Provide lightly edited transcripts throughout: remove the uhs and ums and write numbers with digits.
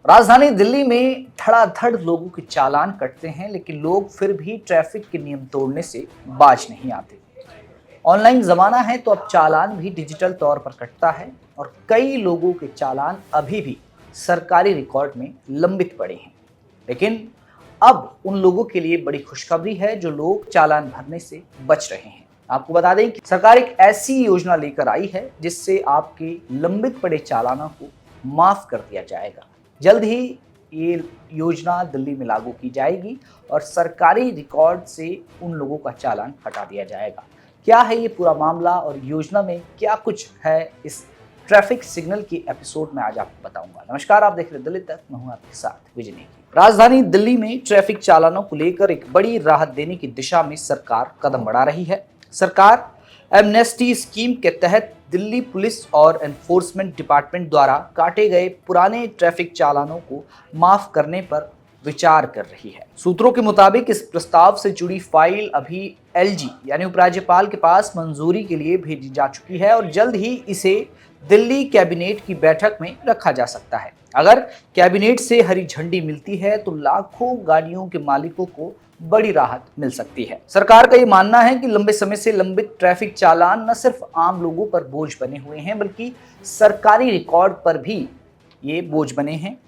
राजधानी दिल्ली में धड़ाधड़ लोगों के चालान कटते हैं, लेकिन लोग फिर भी ट्रैफिक के नियम तोड़ने से बाज नहीं आते। ऑनलाइन जमाना है तो अब चालान भी डिजिटल तौर पर कटता है और कई लोगों के चालान अभी भी सरकारी रिकॉर्ड में लंबित पड़े हैं। लेकिन अब उन लोगों के लिए बड़ी खुशखबरी है जो लोग चालान भरने से बच रहे हैं। आपको बता दें कि सरकार एक ऐसी योजना लेकर आई है जिससे आपके लंबित पड़े चालानों को माफ कर दिया जाएगा। जल्द ही ये योजना दिल्ली में लागू की जाएगी और सरकारी रिकॉर्ड से उन लोगों का चालान हटा दिया जाएगा। क्या है ये पूरा मामला और योजना में क्या कुछ है, इस ट्रैफिक सिग्नल की एपिसोड में आज आपको बताऊंगा। नमस्कार, आप देख रहे दिल्ली तक, मैं हूं आपके साथ विजय नेगी। राजधानी दिल्ली में ट्रैफिक चालानों को लेकर एक बड़ी राहत देने की दिशा में सरकार कदम बढ़ा रही है। सरकार एमनेस्टी स्कीम के तहत दिल्ली पुलिस और एनफोर्समेंट डिपार्टमेंट द्वारा काटे गए पुराने ट्रैफिक चालानों को माफ करने पर विचार कर रही है। सूत्रों के मुताबिक इस प्रस्ताव से जुड़ी फाइल अभी एलजी यानी उपराज्यपाल के पास मंजूरी के लिए भेजी जा चुकी है और जल्द ही इसे दिल्ली कैबिनेट की बैठक में रखा जा सकता है। अगर कैबिनेट से हरी झंडी मिलती है तो लाखों गाड़ियों के मालिकों को बड़ी राहत मिल सकती है। सरकार का ये मानना है कि लंबे समय से लंबित ट्रैफिक चालान न सिर्फ आम लोगों पर बोझ बने हुए हैं, बल्कि सरकारी रिकॉर्ड पर भी ये बोझ बने हैं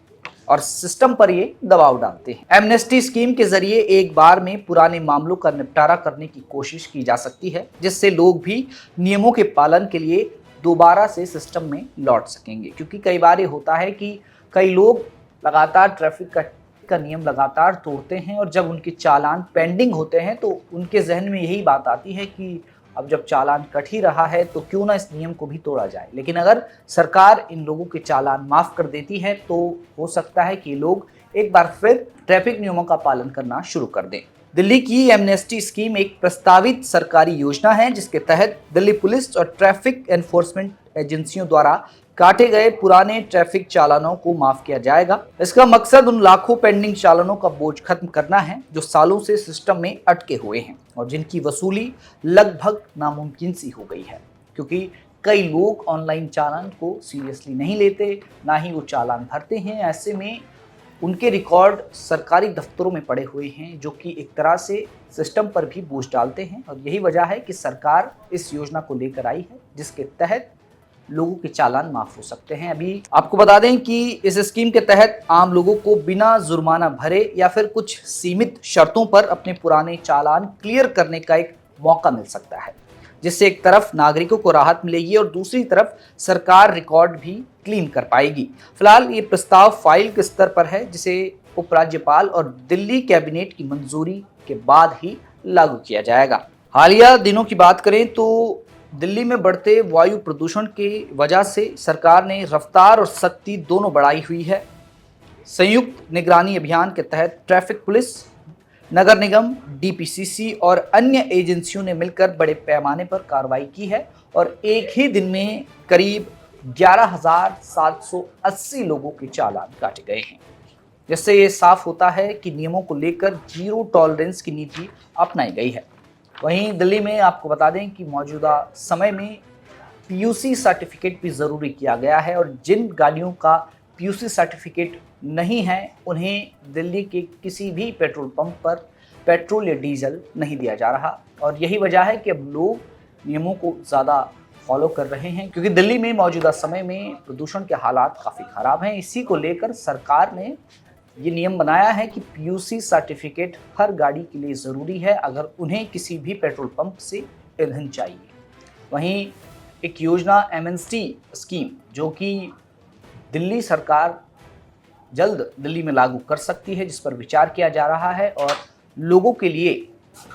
और सिस्टम पर ये दबाव डालते हैं। एमनेस्टी स्कीम के जरिए एक बार में पुराने मामलों का निपटारा करने की कोशिश की जा सकती है, जिससे लोग भी नियमों के पालन के लिए दोबारा से सिस्टम में लौट सकेंगे। क्योंकि कई बार ये होता है कि कई लोग लगातार ट्रैफिक का नियम लगातार तोड़ते हैं और जब उनके चालान पेंडिंग होते हैं तो उनके जहन में यही बात आती है कि अब जब चालान कट ही रहा है तो क्यों ना इस नियम को भी तोड़ा जाए। लेकिन अगर सरकार इन लोगों के चालान माफ कर देती है तो हो सकता है कि लोग एक बार फिर ट्रैफिक नियमों का पालन करना शुरू कर दें। दिल्ली की एमनेस्टी स्कीम एक प्रस्तावित सरकारी योजना है जिसके तहत दिल्ली पुलिस और ट्रैफिक एनफोर्समेंट एजेंसियों द्वारा काटे गए पुराने ट्रैफिक चालानों को माफ किया जाएगा। इसका मकसद उन लाखों पेंडिंग चालानों का बोझ खत्म करना है जो सालों से सिस्टम में अटके हुए हैं और जिनकी वसूली लगभग नामुमकिन सी हो गई है, क्योंकि कई लोग ऑनलाइन चालान को सीरियसली नहीं लेते, ना ही वो चालान भरते हैं। ऐसे में उनके रिकॉर्ड सरकारी दफ्तरों में पड़े हुए हैं जो कि एक तरह से सिस्टम पर भी बोझ डालते हैं और यही वजह है कि सरकार इस योजना को लेकर आई है जिसके तहत लोगों के चालान माफ हो सकते हैं। अभी आपको बता दें कि इस स्कीम के तहत आम लोगों को बिना जुर्माना भरे या फिर कुछ सीमित शर्तों पर अपने पुराने चालान क्लियर करने का एक मौका मिल सकता है, जिससे एक तरफ नागरिकों को राहत मिलेगी और दूसरी तरफ सरकार रिकॉर्ड भी क्लीन कर पाएगी। फिलहाल ये प्रस्ताव फाइल के स्तर पर है जिसे उपराज्यपाल और दिल्ली कैबिनेट की मंजूरी के बाद ही लागू किया जाएगा। हालिया दिनों की बात करें तो दिल्ली में बढ़ते वायु प्रदूषण की वजह से सरकार ने रफ्तार और सख्ती दोनों बढ़ाई हुई है। संयुक्त निगरानी अभियान के तहत ट्रैफिक पुलिस, नगर निगम, डीपीसीसी और अन्य एजेंसियों ने मिलकर बड़े पैमाने पर कार्रवाई की है और एक ही दिन में करीब 11,780 लोगों के चालान काटे गए हैं, जिससे ये साफ होता है कि नियमों को लेकर जीरो टॉलरेंस की नीति अपनाई गई है। वहीं दिल्ली में आपको बता दें कि मौजूदा समय में पीयूसी सर्टिफिकेट भी ज़रूरी किया गया है और जिन गाड़ियों का पीयूसी सर्टिफिकेट नहीं है उन्हें दिल्ली के किसी भी पेट्रोल पंप पर पेट्रोल या डीजल नहीं दिया जा रहा और यही वजह है कि अब लोग नियमों को ज़्यादा फॉलो कर रहे हैं, क्योंकि दिल्ली में मौजूदा समय में प्रदूषण के हालात काफ़ी ख़राब हैं। इसी को लेकर सरकार ने ये नियम बनाया है कि पीयूसी सर्टिफिकेट हर गाड़ी के लिए ज़रूरी है अगर उन्हें किसी भी पेट्रोल पंप से ईंधन चाहिए। वहीं एक योजना एमनेस्टी स्कीम जो कि दिल्ली सरकार जल्द दिल्ली में लागू कर सकती है, जिस पर विचार किया जा रहा है और लोगों के लिए,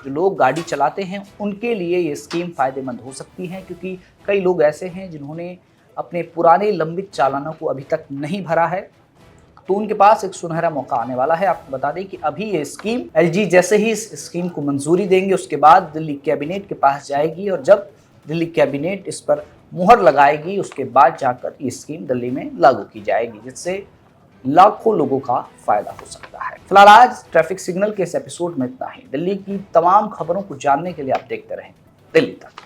जो लोग गाड़ी चलाते हैं उनके लिए ये स्कीम फ़ायदेमंद हो सकती है, क्योंकि कई लोग ऐसे हैं जिन्होंने अपने पुराने लंबित चालानों को अभी तक नहीं भरा है, तो उनके पास एक सुनहरा मौका आने वाला है। आपको बता दें कि अभी ये स्कीम एलजी जैसे ही इस स्कीम को मंजूरी देंगे उसके बाद दिल्ली कैबिनेट के पास जाएगी और जब दिल्ली कैबिनेट इस पर मुहर लगाएगी उसके बाद जाकर ये स्कीम दिल्ली में लागू की जाएगी, जिससे लाखों लोगों का फायदा हो सकता है। फिलहाल आज ट्रैफिक सिग्नल के इस एपिसोड में इतना ही। दिल्ली की तमाम खबरों को जानने के लिए आप देखते रहें दिल्ली तक।